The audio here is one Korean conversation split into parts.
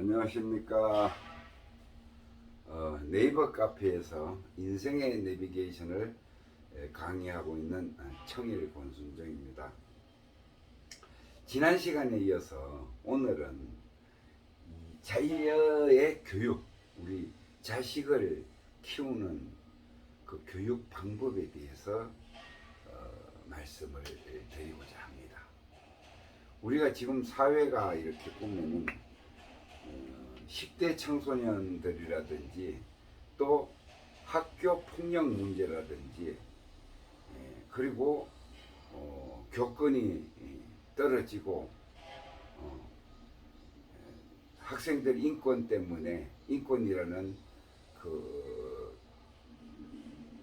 안녕하십니까. 네이버 카페에서 인생의 내비게이션을 강의하고 있는 청일 권순정입니다. 지난 시간에 이어서 오늘은 자녀의 교육, 우리 자식을 키우는 그 교육 방법에 대해서 말씀을 드리고자 합니다. 우리가 지금 사회가 이렇게 보면은 10대 청소년들이라든지 또 학교 폭력 문제라든지 그리고 교권이 떨어지고 학생들 인권 때문에, 인권이라는 그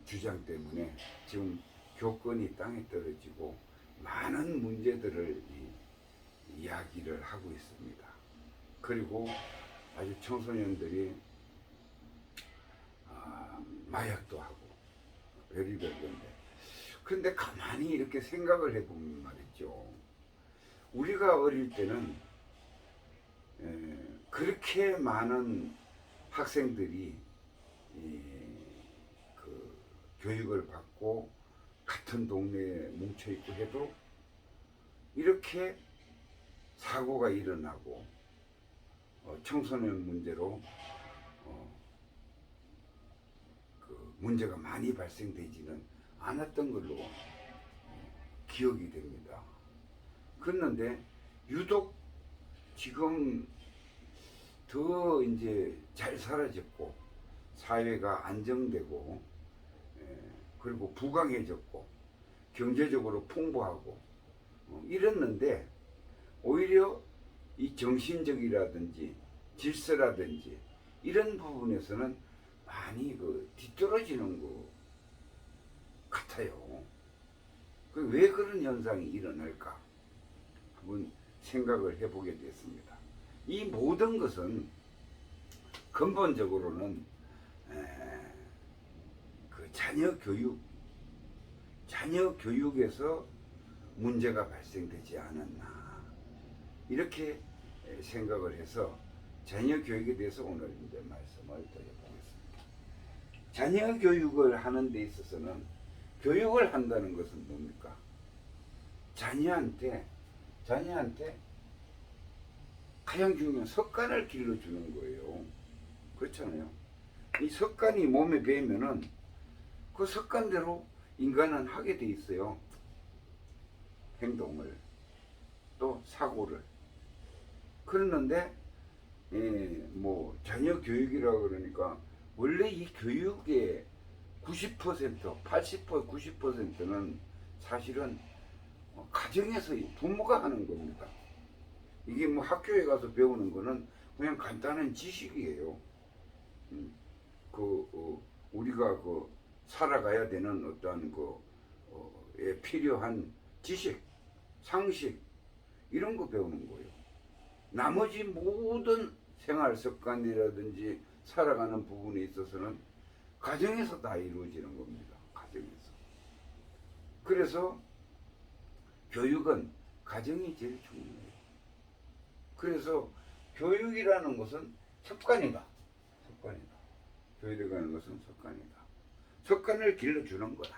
주장 때문에 지금 교권이 땅에 떨어지고 많은 문제들을 이야기를 하고 있습니다. 그리고 아주 청소년들이 마약도 하고 별의별 건데, 그런데 가만히 이렇게 생각을 해보면 말이죠, 우리가 어릴 때는 그렇게 많은 학생들이 그 교육을 받고 같은 동네에 뭉쳐있고 해도 이렇게 사고가 일어나고 청소년 문제로 그 문제가 많이 발생되지는 않았던 걸로 기억이 됩니다. 그런데 유독 지금 더 이제 잘 살아졌고 사회가 안정되고 그리고 부강해졌고 경제적으로 풍부하고 이랬는데, 오히려 이 정신적이라든지 질서라든지 이런 부분에서는 많이 뒤떨어지는 것 같아요. 왜 그런 현상이 일어날까 한번 생각을 해보게 됐습니다. 이 모든 것은 근본적으로는 그 자녀 교육에서 문제가 발생되지 않았나, 이렇게 생각을 해서 자녀 교육에 대해서 오늘 이제 말씀을 드려보겠습니다. 자녀 교육을 하는 데 있어서는, 교육을 한다는 것은 뭡니까? 자녀한테 가장 중요한 습관을 길러주는 거예요. 그렇잖아요. 이 습관이 몸에 배면은 그 습관대로 인간은 하게 돼 있어요. 행동을, 또 사고를. 그러는데 자녀 교육이라고 그러니까 원래 이 교육의 90%, 80%, 90%는 사실은 가정에서 부모가 하는 겁니다. 이게 학교에 가서 배우는 거는 그냥 간단한 지식이에요. 우리가 살아가야 되는 어떤 필요한 지식, 상식, 이런 거 배우는 거예요. 나머지 모든 생활 습관이라든지 살아가는 부분에 있어서는 가정에서 다 이루어지는 겁니다. 가정에서. 그래서 교육은 가정이 제일 중요해요. 그래서 교육이라는 것은 습관이다. 교육이라는 것은 습관이다. 습관을 길러주는 거다.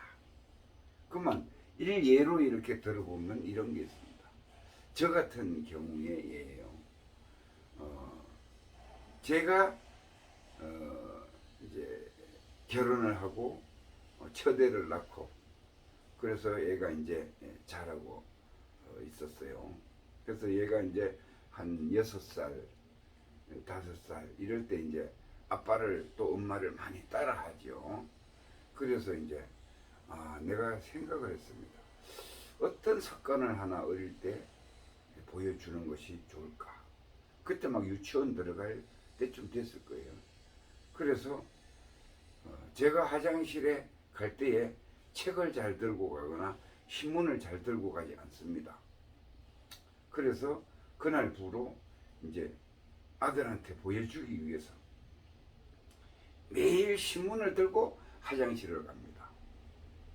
그러면 일예로 이렇게 들어보면 이런 게 있습니다. 저 같은 경우에예요. 제가 이제 결혼을 하고 첫애를 낳고, 그래서 얘가 이제 자라고 있었어요. 그래서 얘가 이제 한 6살, 5살 이럴 때 이제 아빠를 또 엄마를 많이 따라하죠. 그래서 이제 내가 생각을 했습니다. 어떤 습관을 하나 어릴 때 보여주는 것이 좋을까? 그때 막 유치원 들어갈 때쯤 됐을 거예요. 그래서 제가 화장실에 갈 때에 책을 잘 들고 가거나 신문을 잘 들고 가지 않습니다. 그래서 그날부로 이제 아들한테 보여주기 위해서 매일 신문을 들고 화장실을 갑니다.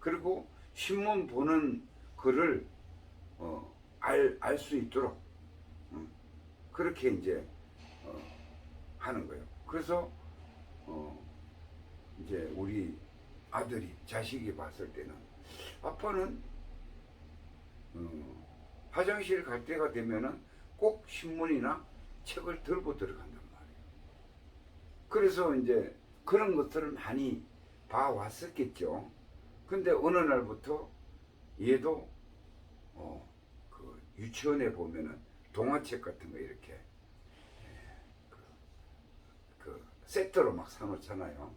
그리고 신문 보는 글을 알 수 있도록 그렇게 이제 하는 거예요. 그래서 이제 우리 아들이 자식이 봤을 때는 아빠는 화장실 갈 때가 되면은 꼭 신문이나 책을 들고 들어간단 말이에요. 그래서 이제 그런 것들을 많이 봐왔었겠죠. 근데 어느 날부터 얘도 그 유치원에 보면은 동화책 같은 거 이렇게 그 세트로 막 사놓잖아요.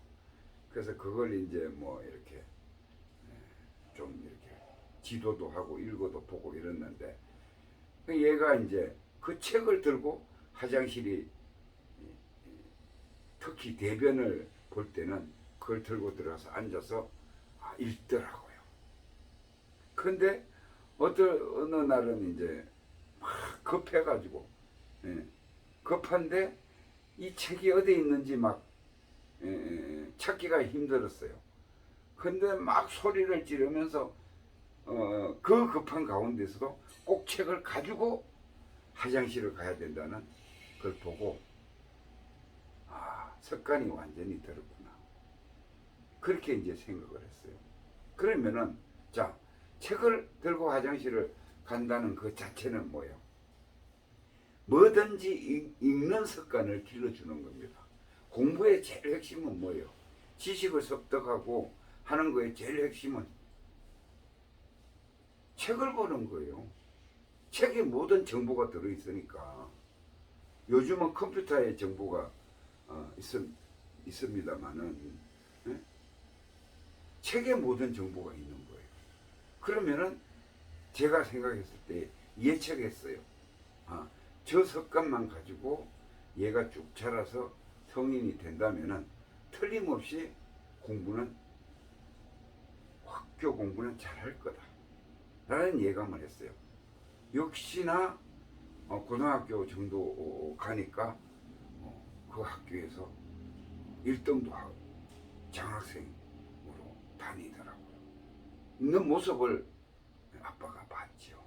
그래서 그걸 이제 뭐 이렇게 좀 이렇게 지도도 하고 읽어도 보고 이랬는데 얘가 이제 그 책을 들고 화장실이 특히 대변을 볼 때는 그걸 들고 들어가서 앉아서 읽더라고요. 근데 어느 날은 이제 막 급해가지고 급한데 이 책이 어디 있는지 막 찾기가 힘들었어요. 근데 막 소리를 지르면서 그 급한 가운데서도 꼭 책을 가지고 화장실을 가야 된다는 걸 보고 습관이 완전히 들었구나. 그렇게 이제 생각을 했어요. 그러면은 자, 책을 들고 화장실을 간다는 그 자체는 뭐예요? 뭐든지 읽는 습관을 길러주는 겁니다. 공부의 제일 핵심은 뭐예요? 지식을 습득하고 하는 거의 제일 핵심은 책을 보는 거예요. 책에 모든 정보가 들어있으니까. 요즘은 컴퓨터에 정보가 있습니다만은 책에 모든 정보가 있는 거예요. 그러면은 제가 생각했을 때 예측했어요. 저 습관만 가지고 얘가 쭉 자라서 성인이 된다면은 틀림없이 학교 공부는 잘할 거다 라는 예감을 했어요. 역시나 고등학교 정도 가니까 그 학교에서 1등도 하고 장학생으로 다니더라고요. 있는 모습을 아빠가 봤죠.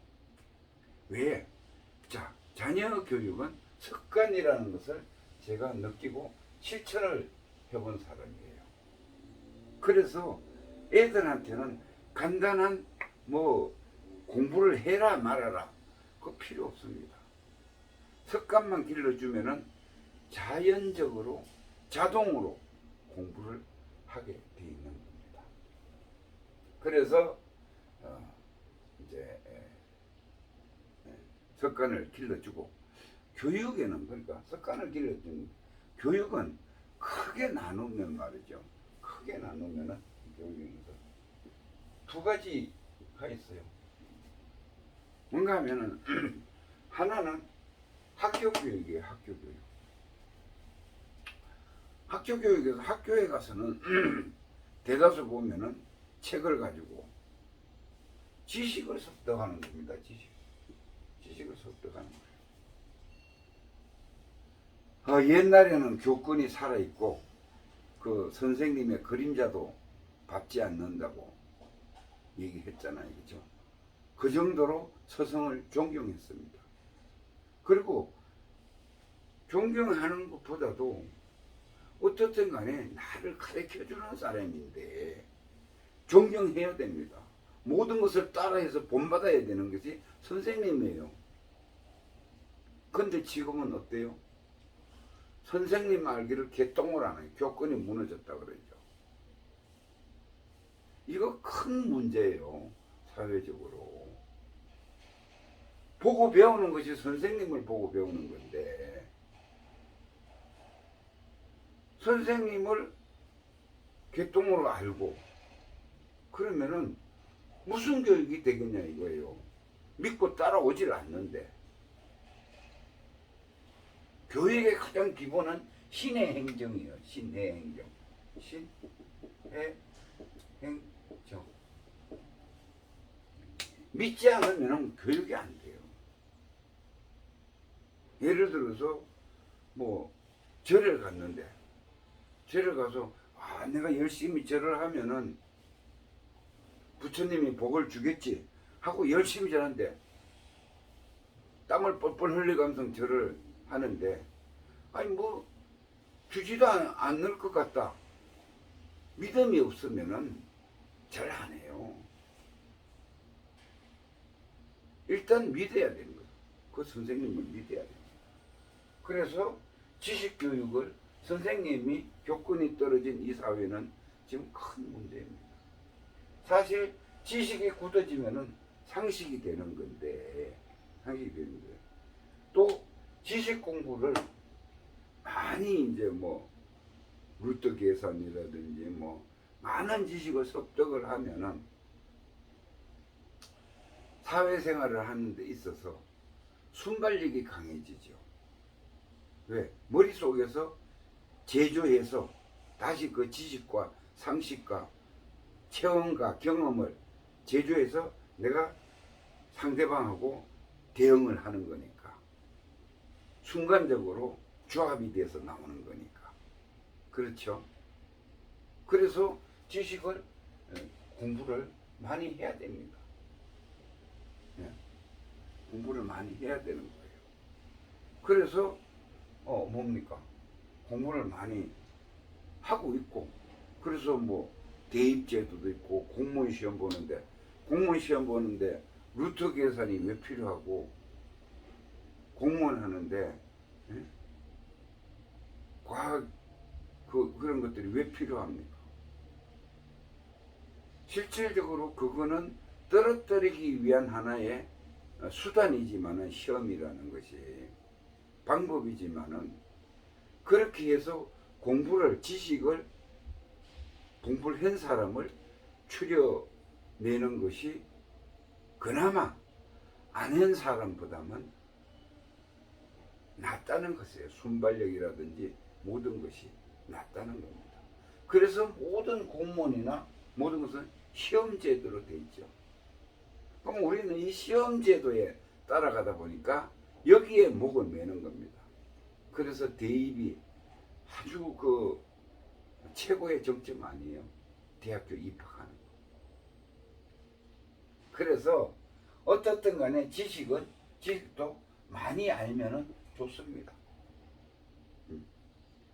왜? 자, 자녀 교육은 습관이라는 것을 제가 느끼고 실천을 해본 사람이에요. 그래서 애들한테는 간단한 뭐 공부를 해라 말아라 그거 필요 없습니다. 습관만 길러주면은 자연적으로 자동으로 공부를 하게 돼 있는 겁니다. 그래서 이제 습관을 길러주고 교육에는 그러니까 습관을 길러주는 교육은 크게 나누면 말이죠. 크게 나누면은 교육에서 두 가지가 있어요. 뭔가 하면은 하나는 학교 교육이에요. 학교 교육. 학교 교육에서 학교에 가서는 대다수 보면은 책을 가지고 지식을 습득하는 겁니다. 지식을 습득하는 거예요. 옛날에는 교권이 살아있고 그 선생님의 그림자도 밟지 않는다고 얘기했잖아요. 그죠? 그 정도로 스승을 존경했습니다. 그리고 존경하는 것보다도 어떻든 간에 나를 가르쳐주는 사람인데 존경해야 됩니다. 모든 것을 따라해서 본받아야 되는 것이 선생님이에요. 근데 지금은 어때요? 선생님 알기를 개똥을 안 해요. 교권이 무너졌다 그러죠. 이거 큰 문제예요. 사회적으로. 보고 배우는 것이 선생님을 보고 배우는 건데 선생님을 개똥으로 알고 그러면은 무슨 교육이 되겠냐 이거예요. 믿고 따라오질 않는데. 교육의 가장 기본은 신의 행정이에요. 신의 행정. 신의 행정. 믿지 않으면 교육이 안 돼요. 예를 들어서 뭐 절을 갔는데 절을 가서 내가 열심히 절을 하면은 부처님이 복을 주겠지 하고 열심히 절하는데 땀을 뻘뻘 흘리면서 절을 하는데 뭐 주지도 않을 것 같다. 믿음이 없으면은 잘 안 해요. 일단 믿어야 되는 거예요. 그 선생님을 믿어야 돼요. 그래서 지식교육을 선생님이 교권이 떨어진 이 사회는 지금 큰 문제입니다. 사실 지식이 굳어지면은 상식이 되는 건데, 상식이 되는 거예요. 또 지식 공부를 많이 이제 뭐 루트 계산이라든지 뭐 많은 지식을 습득을 하면은 사회생활을 하는 데 있어서 순발력이 강해지죠. 왜? 머릿속에서 제조해서 다시 그 지식과 상식과 체험과 경험을 제조해서 내가 상대방하고 대응을 하는 거니까. 순간적으로 조합이 돼서 나오는 거니까. 그렇죠? 그래서 지식을 공부를 많이 해야 됩니다. 공부를 많이 해야 되는 거예요. 그래서 뭡니까? 공부를 많이 하고 있고, 그래서 뭐 대입제도도 있고 공무원 시험 보는데 루트 계산이 왜 필요하고, 공무원 하는데 과학 그런 것들이 왜 필요합니까? 실질적으로 그거는 떨어뜨리기 위한 하나의 수단이지만은, 시험이라는 것이 방법이지만은, 그렇게 해서 지식을 공부를 한 사람을 추려내는 것이 그나마 안 한 사람보다는 낫다는 것이에요. 순발력이라든지 모든 것이 낫다는 겁니다. 그래서 모든 공무원이나 모든 것은 시험제도로 되어 있죠. 그럼 우리는 이 시험제도에 따라가다 보니까 여기에 목을 매는 겁니다. 그래서 대입이 아주 그 최고의 정점 아니에요. 대학교 입학하는 거. 그래서 어떻든 간에 지식도 많이 알면은 좋습니다.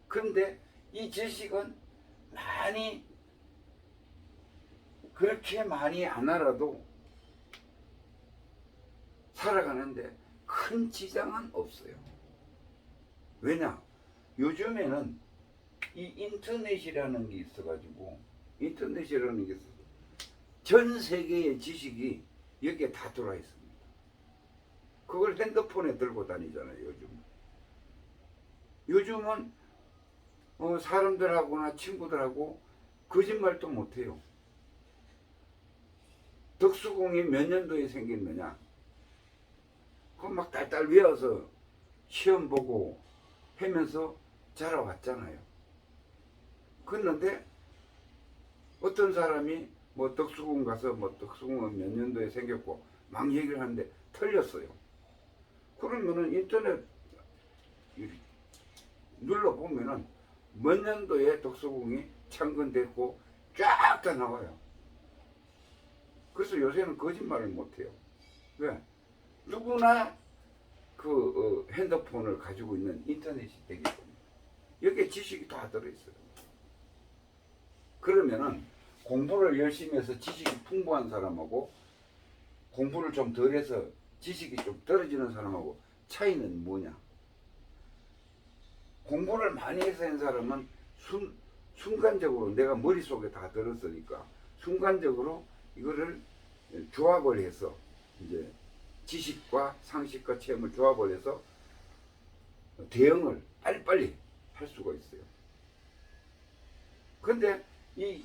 그런데 이 지식은 그렇게 많이 안 알아도 살아가는데 큰 지장은 없어요. 왜냐? 요즘에는 이 인터넷이라는 게 있어가지고, 전 세계의 지식이 여기에 다 들어와 있습니다. 그걸 핸드폰에 들고 다니잖아요, 요즘은 사람들하고나 친구들하고 거짓말도 못해요. 덕수궁이 몇 년도에 생겼느냐? 그거 막 딸딸 외워서 시험 보고 하면서 자라왔잖아요. 그런데 어떤 사람이 뭐 덕수궁 가서 뭐 덕수궁은 몇 년도에 생겼고 막 얘기를 하는데 틀렸어요. 그러면은 인터넷 눌러보면은 몇 년도에 덕수궁이 창건됐고 쫙 다 나와요. 그래서 요새는 거짓말을 못해요. 왜? 누구나 핸드폰을 가지고 있는 인터넷이 되기 때문에 여기에 지식이 다 들어있어요. 그러면은 공부를 열심히 해서 지식이 풍부한 사람하고 공부를 좀 덜해서 지식이 좀 떨어지는 사람하고 차이는 뭐냐? 공부를 많이 해서 한 사람은 순간적으로 내가 머릿속에 다 들었으니까 순간적으로 이거를 조합을 해서 이제 지식과 상식과 체험을 조합을 해서 대응을 빨리빨리 할 수가 있어요. 근데 이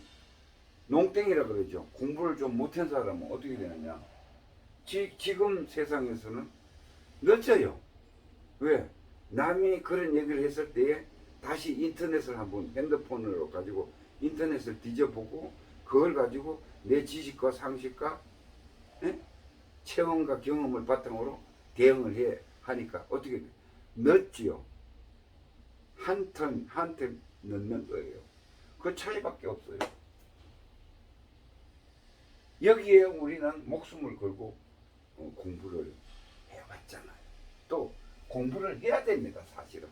농땡이라 그러죠. 공부를 좀 못한 사람은 어떻게 되느냐? 지금 세상에서는 늦어요. 왜? 남이 그런 얘기를 했을 때에 다시 인터넷을 한번 핸드폰으로 가지고 인터넷을 뒤져보고 그걸 가지고 내 지식과 상식과 체험과 경험을 바탕으로 대응을 하니까 어떻게 돼? 늦지요. 한 텀 늦는 거예요. 그 차이밖에 없어요. 여기에 우리는 목숨을 걸고 공부를 해왔잖아요. 또 공부를 해야 됩니다. 사실은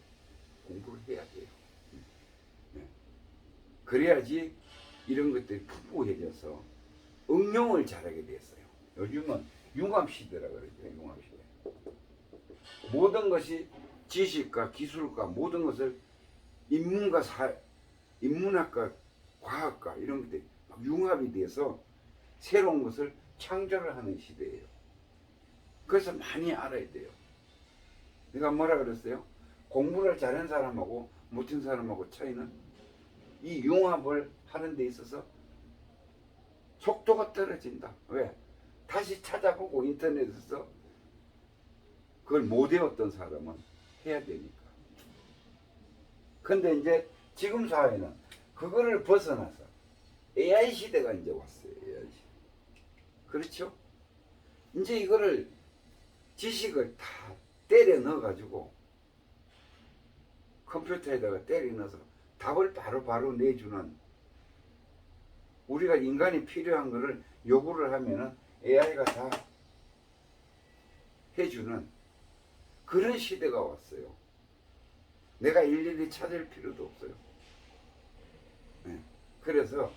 공부를 해야 돼요. 그래야지 이런 것들이 풍부해져서 응용을 잘하게 됐어요. 요즘은 융합시대라 그러죠. 융합시대. 모든 것이 지식과 기술과 모든 것을 인문학과 과학과 이런 것들이 막 융합이 돼서 새로운 것을 창조를 하는 시대예요. 그래서 많이 알아야 돼요. 내가 뭐라 그랬어요? 공부를 잘하는 사람하고 못한 사람하고 차이는 이 융합을 하는 데 있어서 속도가 떨어진다. 왜? 다시 찾아보고 인터넷에서 그걸 못 외웠던 사람은 해야 되니까. 근데 이제 지금 사회는 그거를 벗어나서 AI 시대가 이제 왔어요. AI 시대. 그렇죠? 이제 이거를 지식을 다 때려 넣어가지고 컴퓨터에다가 때려 넣어서 답을 바로 내주는, 우리가 인간이 필요한 거를 요구를 하면은 AI가 다 해주는 그런 시대가 왔어요. 내가 일일이 찾을 필요도 없어요. 네. 그래서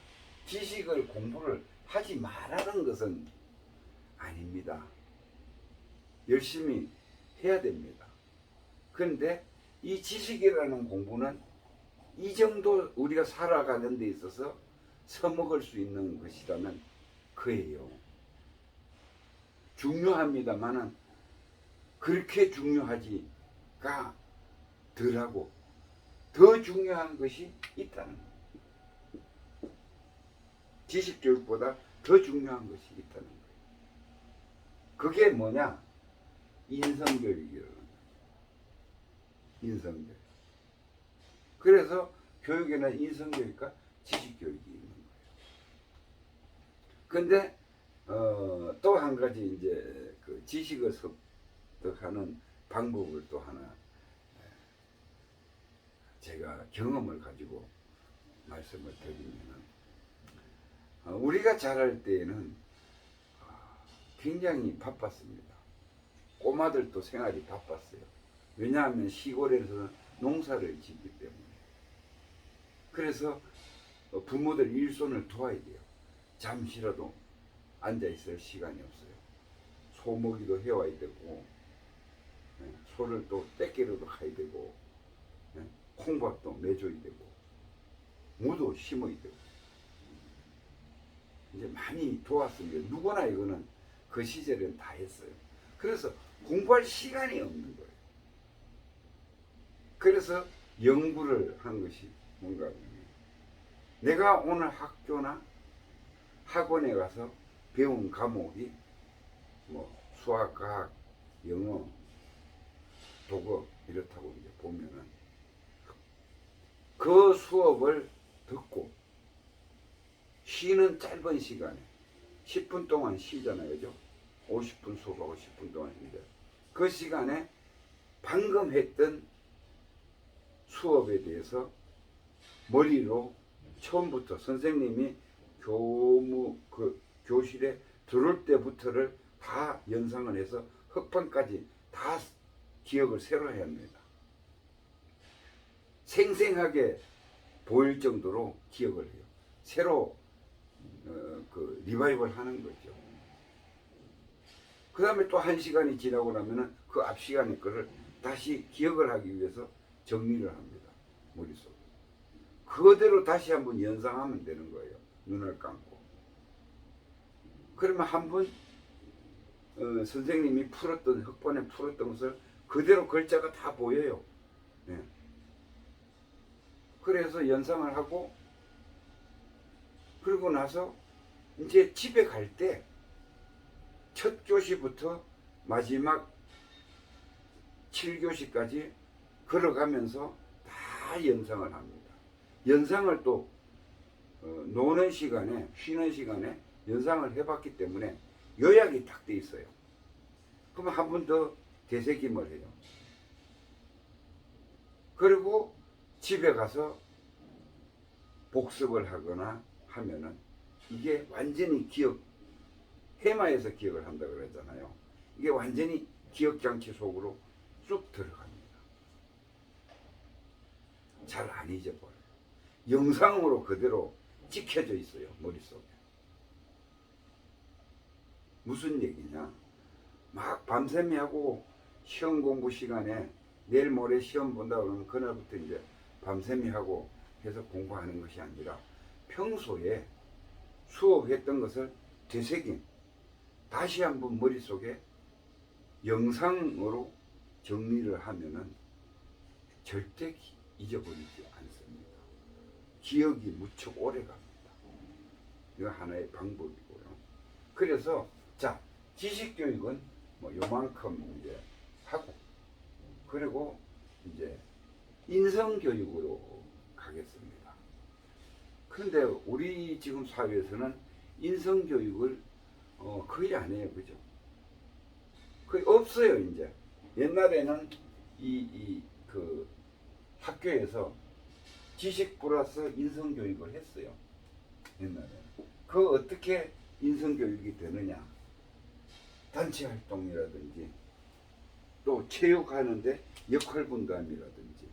지식을 공부를 하지 말라는 것은 아닙니다. 열심히 해야 됩니다. 그런데 이 지식이라는 공부는 이 정도 우리가 살아가는 데 있어서 써먹을 수 있는 것이라면 그예요. 중요합니다만은 그렇게 중요하지가 덜하고 더 중요한 것이 있다는 거예요. 지식 교육보다 더 중요한 것이 있다는 거예요. 그게 뭐냐? 인성교육이라는 거예요. 인성교육. 그래서 교육에는 인성교육과 지식교육이 있는 거예요. 근데 또 한 가지 이제 그 지식을 습득하는 방법을 또 하나 제가 경험을 가지고 말씀을 드리면은, 우리가 자랄 때에는 굉장히 바빴습니다. 꼬마들도 생활이 바빴어요. 왜냐하면 시골에서는 농사를 짓기 때문에. 그래서 부모들 일손을 도와야 돼요. 잠시라도 앉아 있을 시간이 없어요. 소먹이도 해와야 되고, 소를 또 떼끼러도 가야 되고, 콩밥도 내줘야 되고, 무도 심어야 되고. 이제 많이 도왔습니다. 누구나 이거는 그 시절엔 다 했어요. 그래서 공부할 시간이 없는 거예요. 그래서 연구를 한 것이 뭔가 하면, 내가 오늘 학교나 학원에 가서 배운 과목이 뭐 수학, 과학, 영어, 독어 이렇다고 이제 보면은 그 수업을 듣고 쉬는 짧은 시간에 10분 동안 쉬잖아요. 그죠? 50분 수업하고 10분 동안 쉬는데 그 시간에 방금 했던 수업에 대해서 머리로 처음부터 선생님이 교실에 들어올 때부터를 다 연상을 해서 흑판까지 다 기억을 새로 해야 합니다. 생생하게 보일 정도로 기억을 해요. 새로 그 리바이벌 하는 거죠. 그 다음에 또 1시간이 지나고 나면은 그 앞 시간의 거를 다시 기억을 하기 위해서 정리를 합니다. 머릿속에. 그대로 다시 한번 연상하면 되는 거예요. 눈을 감고. 그러면 한번 선생님이 풀었던, 흑번에 풀었던 것을 그대로 글자가 다 보여요. 네. 그래서 연상을 하고, 그러고 나서 이제 집에 갈 때 첫 교시부터 마지막 7교시까지 걸어가면서 다 연상을 합니다. 연상을 또 노는 시간에, 쉬는 시간에 연상을 해봤기 때문에 요약이 딱 돼 있어요. 그러면 한 번 더 되새김을 해요. 그리고 집에 가서 복습을 하거나 하면은 이게 완전히 해마에서 기억을 한다 그랬잖아요. 이게 완전히 기억장치 속으로 쑥 들어갑니다. 잘 안 잊어버려요. 영상으로 그대로 찍혀져 있어요, 머릿속에. 무슨 얘기냐? 막 밤샘이 하고 시험 공부 시간에 내일 모레 시험 본다 그러면 그날부터 이제 밤샘이 하고 해서 공부하는 것이 아니라 평소에 수업했던 것을 되새김, 다시 한번 머릿속에 영상으로 정리를 하면은 절대 잊어버리지 않습니다. 기억이 무척 오래 갑니다. 이거 하나의 방법이고요. 그래서 자, 지식교육은 뭐 요만큼 이제 하고, 그리고 이제 인성교육으로 가겠습니다. 그런데 우리 지금 사회에서는 인성교육을 거의 안 해요. 그죠? 거의 없어요, 이제. 옛날에는 그 학교에서 지식 플러스 인성교육을 했어요. 옛날에. 그 어떻게 인성교육이 되느냐? 단체 활동이라든지, 또 체육하는데 역할 분담이라든지,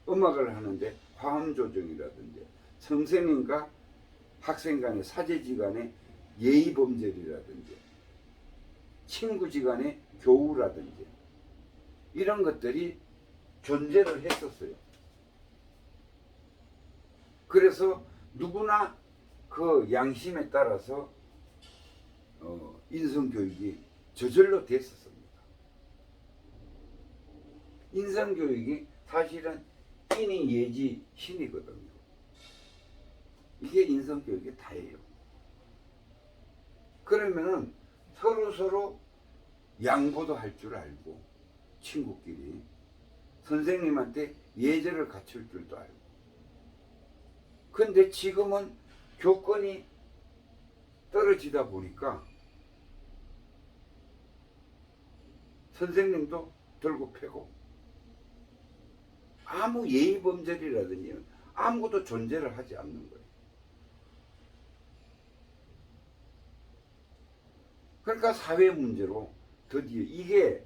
음악을 하는데 화음 조정이라든지, 선생님과 학생 간의 사제지간의 예의 범절이라든지, 친구지간의 교우라든지, 이런 것들이 존재를 했었어요. 그래서 누구나 그 양심에 따라서 인성교육이 저절로 됐었습니다. 인성교육이 사실은 인이 예지 신이거든요. 이게 인성교육의 다예요. 그러면은 서로 양보도 할 줄 알고, 친구끼리 선생님한테 예절을 갖출 줄도 알고. 근데 지금은 교권이 떨어지다 보니까 선생님도 들고 패고, 아무 예의 범절이라든지 아무것도 존재를 하지 않는 거예요. 그러니까 사회 문제로 드디어 이게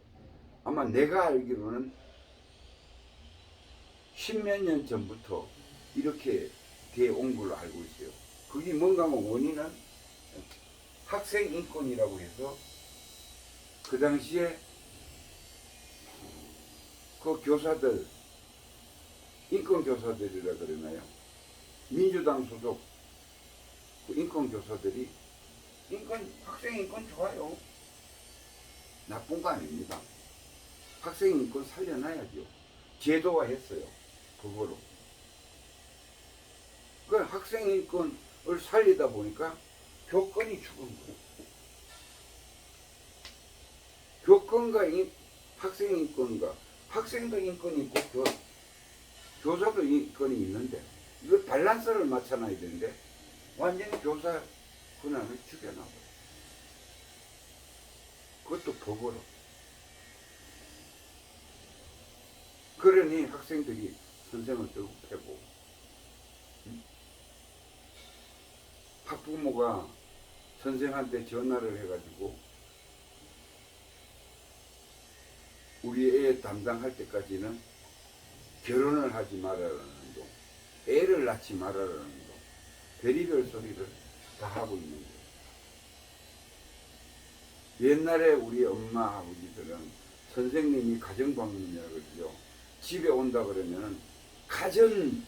아마 내가 알기로는 10몇 년 전부터 이렇게 돼 온 걸로 알고 있어요. 그게 뭔가 하면 원인은 학생 인권이라고 해서 그 당시에 그 교사들, 인권 교사들이라 그러나요? 민주당 소속 그 인권 교사들이 학생 인권 좋아요. 나쁜 거 아닙니다. 학생 인권 살려놔야죠. 제도화했어요. 법으로. 그 학생 인권을 살리다 보니까 교권이 죽은 거예요. 교권과 학생 인권과 학생도 인권이 있고 교사도 인권이 있는데 이거 밸런스를 맞춰놔야 되는데 완전히 교사 권한을 죽여놔버려요. 그것도 법으로. 그러니 학생들이 선생을 들고 패고, 학부모가 선생한테 전화를 해가지고 우리 애 담당할 때까지는 결혼을 하지 말아라는 둥, 애를 낳지 말아라는 둥, 별의별 소리를 다 하고 있는 거예요. 옛날에 우리 엄마 아버지들은 선생님이 가정방문이라고 그러죠. 집에 온다 그러면은 가정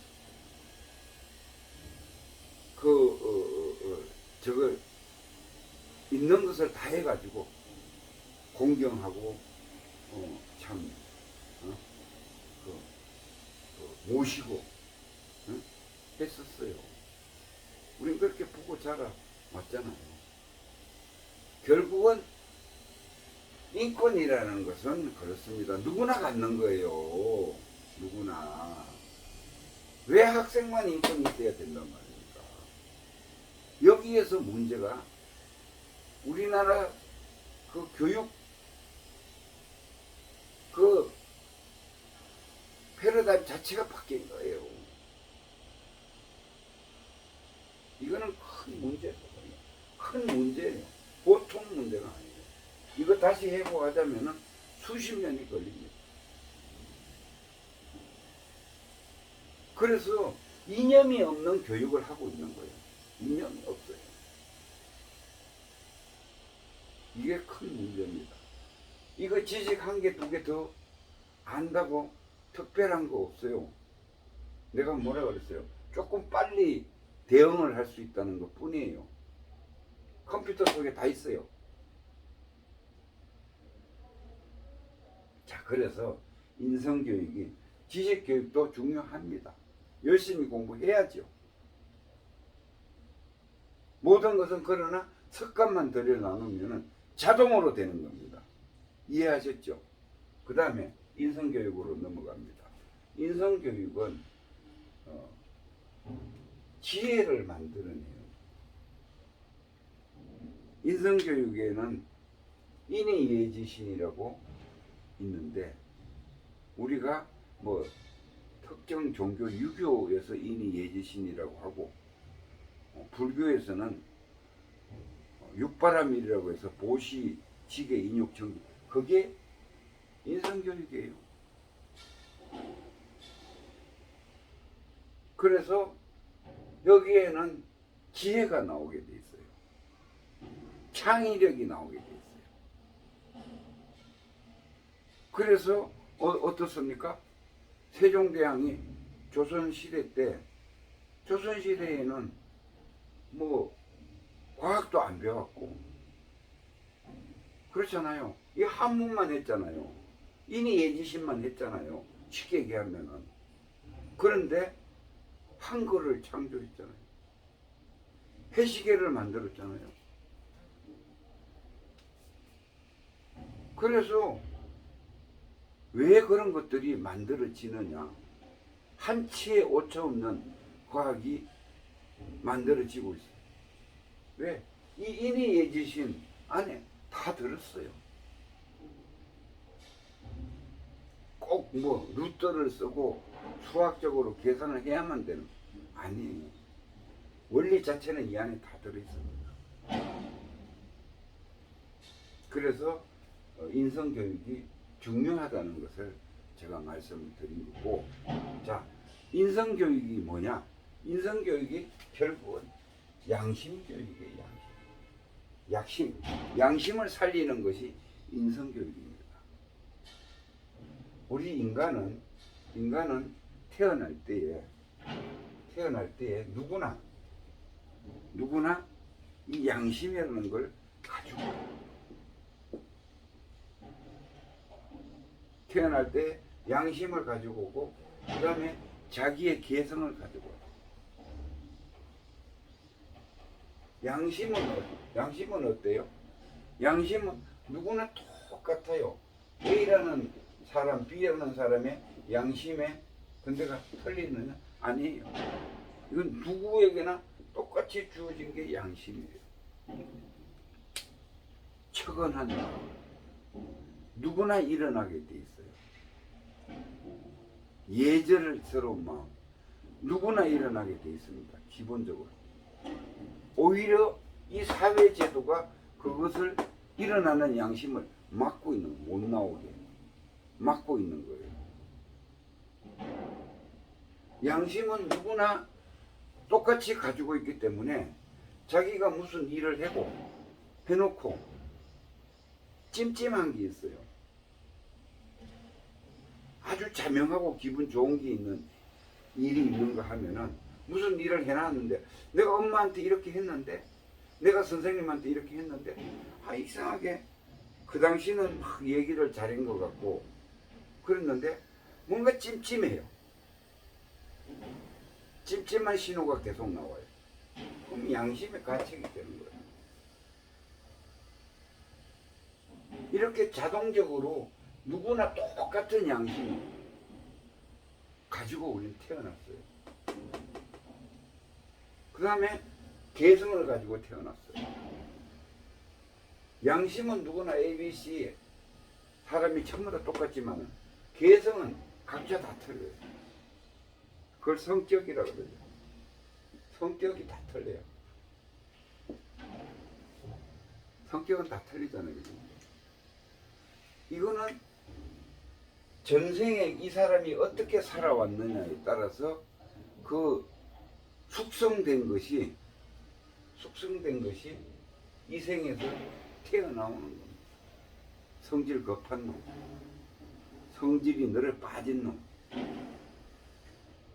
저거 있는 것을 다 해가지고 공경하고 참 모시고 했었어요. 우린 그렇게 보고 자라왔잖아요. 결국은 인권이라는 것은 그렇습니다. 누구나 갖는 거예요. 누구나. 왜 학생만 인권이 있어야 된단 말입니까? 여기에서 문제가 우리나라 그 교육 그 패러다임 자체가 바뀐 거예요. 이거는 큰 문제거든요. 큰 문제예요. 보통 문제가 아니에요. 이거 다시 회복하자면은 수십 년이 걸립니다. 그래서 이념이 없는 교육을 하고 있는 거예요. 이념이 없어요. 이게 큰 문제입니다. 이거 지식 한 개, 두 개 더 안다고 특별한 거 없어요. 내가 뭐라 그랬어요? 조금 빨리 대응을 할 수 있다는 것 뿐이에요. 컴퓨터 속에 다 있어요. 자, 그래서 인성교육이, 지식교육도 중요합니다. 열심히 공부해야죠. 모든 것은 그러나 습관만 들여 나누면 자동으로 되는 겁니다. 이해하셨죠? 그 다음에 인성교육으로 넘어갑니다. 인성교육은 지혜를 만들어내요. 인성교육에는 인의예지신이라고 있는데, 우리가 뭐 특정 종교 유교에서 인의예지신이라고 하고, 불교에서는 육바라밀이라고 해서 보시, 지계, 인욕, 정기, 그게 인성교육이에요. 그래서 여기에는 지혜가 나오게 돼 있어요. 창의력이 나오게 돼 있어요. 그래서 어떻습니까? 세종대왕이 조선시대 때, 조선시대에는 뭐 과학도 안 배웠고 그렇잖아요. 이 한문만 했잖아요. 인의예지신만 했잖아요. 쉽게 얘기하면은. 그런데 한글을 창조했잖아요. 해시계를 만들었잖아요. 그래서 왜 그런 것들이 만들어지느냐? 한치의 오차 없는 과학이 만들어지고 있어요. 왜? 이 인의예지신 안에 다 들었어요. 꼭 뭐 루터를 쓰고 수학적으로 계산을 해야만 되는, 아니에요. 원리 자체는 이 안에 다 들어있습니다. 그래서 인성교육이 중요하다는 것을 제가 말씀을 드린 거고, 자, 인성교육이 뭐냐? 인성교육이 결국은 양심교육이에요. 양심을 살리는 것이 인성교육입니다. 우리 인간은 태어날 때에 누구나 이 양심이라는 걸 가지고, 태어날 때 양심을 가지고 오고, 그 다음에 자기의 개성을 가지고 와요. 양심은 어때요? 양심은 누구나 똑같아요. A라는 사람, B라는 사람의 양심에 근데가 틀리느냐? 아니에요. 이건 누구에게나 똑같이 주어진 게 양심이에요. 척언한 마음, 누구나 일어나게 돼 있어요. 예절스러운 마음, 누구나 일어나게 돼 있습니다. 기본적으로. 오히려 이 사회 제도가 그것을, 일어나는 양심을 막고 있는, 못 나오게 막고 있는 거예요. 양심은 누구나 똑같이 가지고 있기 때문에 자기가 무슨 일을 해놓고 찜찜한 게 있어요. 아주 자명하고 기분 좋은 게 있는 일이 있는가 하면은, 무슨 일을 해놨는데 내가 엄마한테 이렇게 했는데, 내가 선생님한테 이렇게 했는데, 이상하게 그 당시는 막 얘기를 잘한 것 같고 그랬는데 뭔가 찜찜해요. 찜찜한 신호가 계속 나와요. 그럼 양심의 가책이 되는 거예요. 이렇게 자동적으로 누구나 똑같은 양심을 가지고 우리는 태어났어요. 그 다음에 개성을 가지고 태어났어요. 양심은 누구나 A, B, C 사람이 전부 다 똑같지만 개성은 각자 다 틀려요. 그걸 성격이라고 그러죠. 성격이 다 틀려요. 성격은 다 틀리잖아요. 이거는 전생에 이 사람이 어떻게 살아왔느냐에 따라서 그 숙성된 것이 이 생에서 태어나오는 겁니다. 성질 급한 놈, 성질이 늘어 빠진 놈,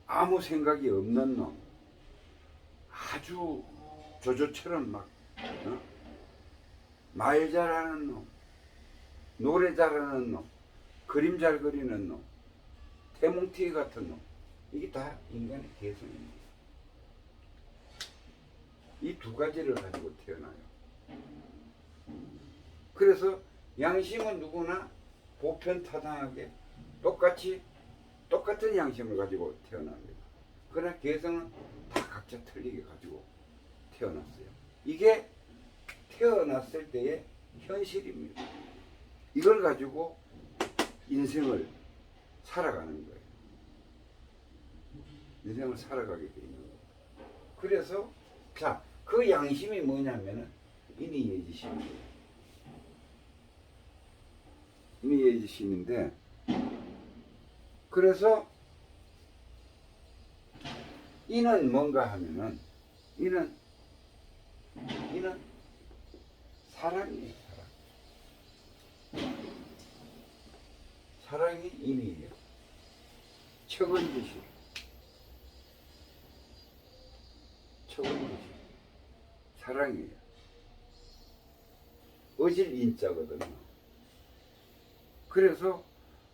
아무 생각이 없는 놈, 아주 조조처럼 막 말 잘하는 놈, 노래 잘하는 놈, 그림 잘 그리는 놈, 태몽튀 같은 놈, 이게 다 인간의 개성입니다. 이 두 가지를 가지고 태어나요. 그래서 양심은 누구나 보편타당하게 똑같은 양심을 가지고 태어납니다. 그러나 개성은 다 각자 틀리게 가지고 태어났어요. 이게 태어났을 때의 현실입니다. 이걸 가지고 인생을 살아가는 거예요. 인생을 살아가게 되어 있는 거예요. 그래서 자, 그 양심이 뭐냐면은 인의예지심이에요. 인의예지심인데, 그래서 이는 뭔가 하면은 이는 사랑이에요. 사랑이 인이에요. 척은지시. 사랑이에요. 어질 인자거든요. 그래서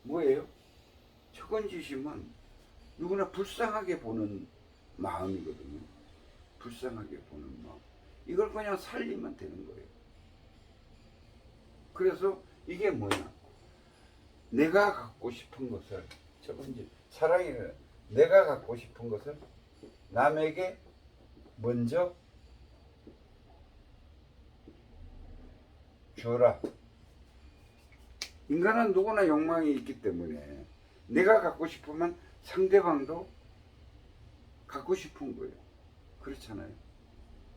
뭐예요? 척은지심은 누구나 불쌍하게 보는 마음이거든요. 불쌍하게 보는 마음. 이걸 그냥 살리면 되는 거예요. 그래서 이게 뭐냐? 내가 갖고 싶은 것을, 척은지, 사랑이는 내가 갖고 싶은 것을 남에게 먼저 줘라. 인간은 누구나 욕망이 있기 때문에 내가 갖고 싶으면 상대방도 갖고 싶은 거예요. 그렇잖아요.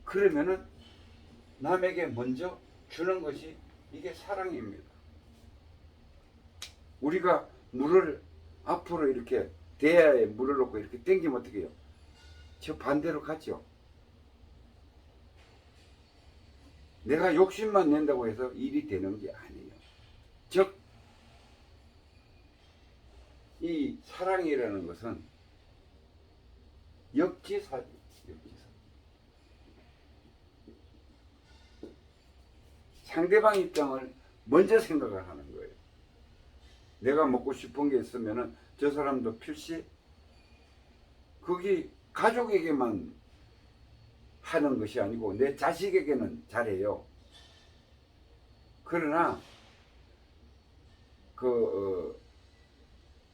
그러면은 남에게 먼저 주는 것이 이게 사랑입니다. 우리가 물을 앞으로 이렇게 대야에 물을 넣고 이렇게 당기면 어떻게 해요? 저 반대로 갔죠. 내가 욕심만 낸다고 해서 일이 되는 게 아니에요. 즉, 이 사랑이라는 것은 역지사지. 상대방 입장을 먼저 생각을 하는 거예요. 내가 먹고 싶은 게 있으면은 저 사람도 필시 거기 가족에게만 하는 것이 아니고 내 자식에게는 잘해요. 그러나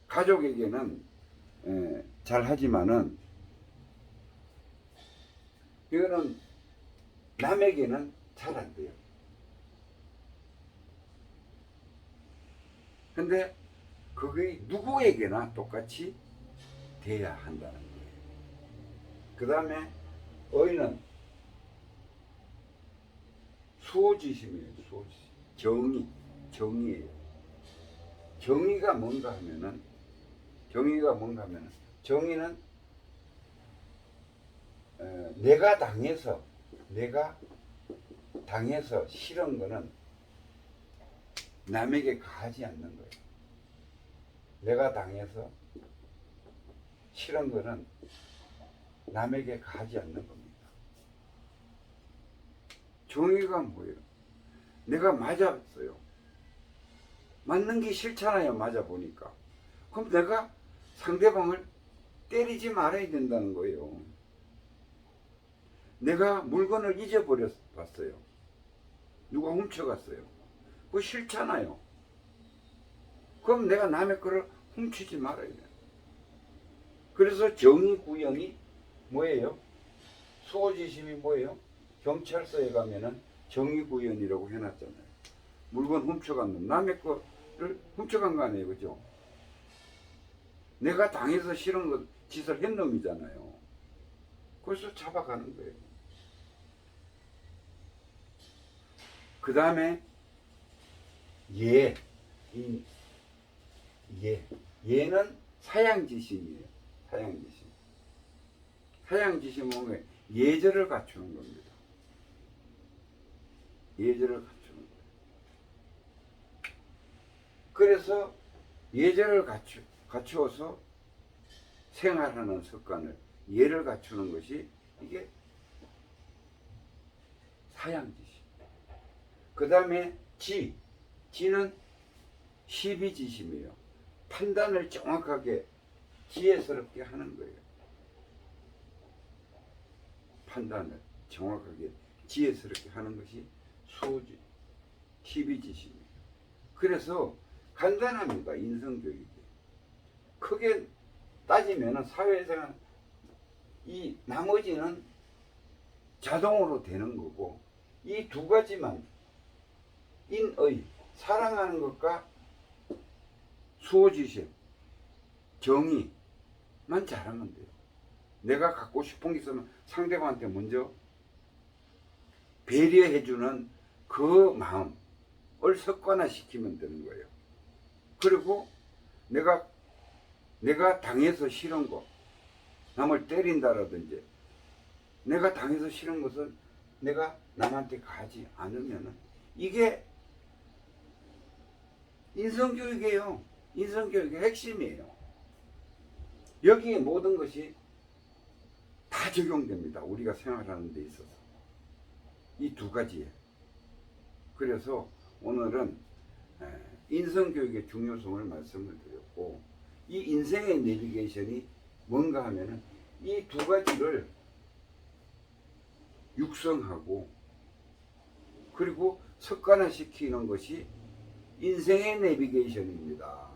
가족에게는 잘하지만은 이거는 남에게는 잘 안 돼요. 근데 그게 누구에게나 똑같이 돼야 한다는 거예요. 그 다음에 의는 수호지심이에요. 수호지심. 정의예요. 정의가 뭔가 하면은 정의는 내가 당해서 싫은 거는 남에게 가하지 않는 거예요. 내가 당해서 싫은 거는 남에게 가하지 않는 겁니다. 정의가 뭐예요? 내가 맞았어요. 맞는 게 싫잖아요. 맞아보니까. 그럼 내가 상대방을 때리지 말아야 된다는 거예요. 내가 물건을 잊어버렸어요. 누가 훔쳐갔어요. 그거 싫잖아요. 그럼 내가 남의 거를 훔치지 말아야 돼요. 그래서 정의구현이 뭐예요? 수호지심이 뭐예요? 경찰서에 가면은 정의구현이라고 해놨잖아요. 물건 훔쳐간 놈, 남의 거를 훔쳐간 거 아니에요, 그죠? 내가 당해서 싫은 거 짓을 한 놈이잖아요. 그래서 잡아가는 거예요. 그 다음에 예는 사양지심이에요. 사양지심. 사양지시 몸에 예절을 갖추는 겁니다. 예절을 갖추는 거예요. 그래서 예절을 갖추어서 생활하는 습관을, 예를 갖추는 것이 이게 사양지시. 그 다음에 지는 시비지심이에요. 판단을 정확하게 지혜스럽게 하는 거예요. 판단을 정확하게 지혜스럽게 하는 것이 수지, 시비지심이에요. 그래서 간단합니다. 인성교육이. 크게 따지면 사회생활 이 나머지는 자동으로 되는 거고, 이 두 가지만 인의 사랑하는 것과 수호지심 정의만 잘하면 돼요. 내가 갖고 싶은 게 있으면 상대방한테 먼저 배려해주는 그 마음을 습관화시키면 되는 거예요. 그리고 내가 당해서 싫은 거, 남을 때린다라든지, 내가 당해서 싫은 것은 내가 남한테 가지 않으면은, 이게 인성교육이에요. 인성교육의 핵심이에요. 여기에 모든 것이 다 적용됩니다. 우리가 생활하는 데 있어서. 이 두 가지에. 그래서 오늘은 인성교육의 중요성을 말씀을 드렸고, 이 인생의 내비게이션이 뭔가 하면은 이 두 가지를 육성하고 그리고 습관화시키는 것이 인생의 내비게이션입니다.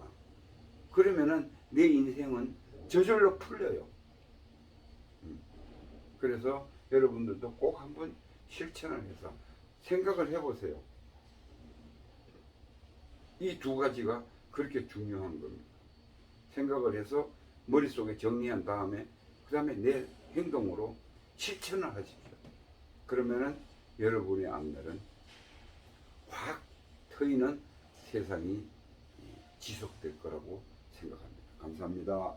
그러면은 내 인생은 저절로 풀려요. 그래서 여러분들도 꼭 한번 실천을 해서 생각을 해보세요. 이 두 가지가 그렇게 중요한 겁니다. 생각을 해서 머릿속에 정리한 다음에 그 다음에 내 행동으로 실천을 하십시오. 그러면은 여러분의 앞날은 확 트이는 세상이 지속될 거라고 생각합니다. 감사합니다.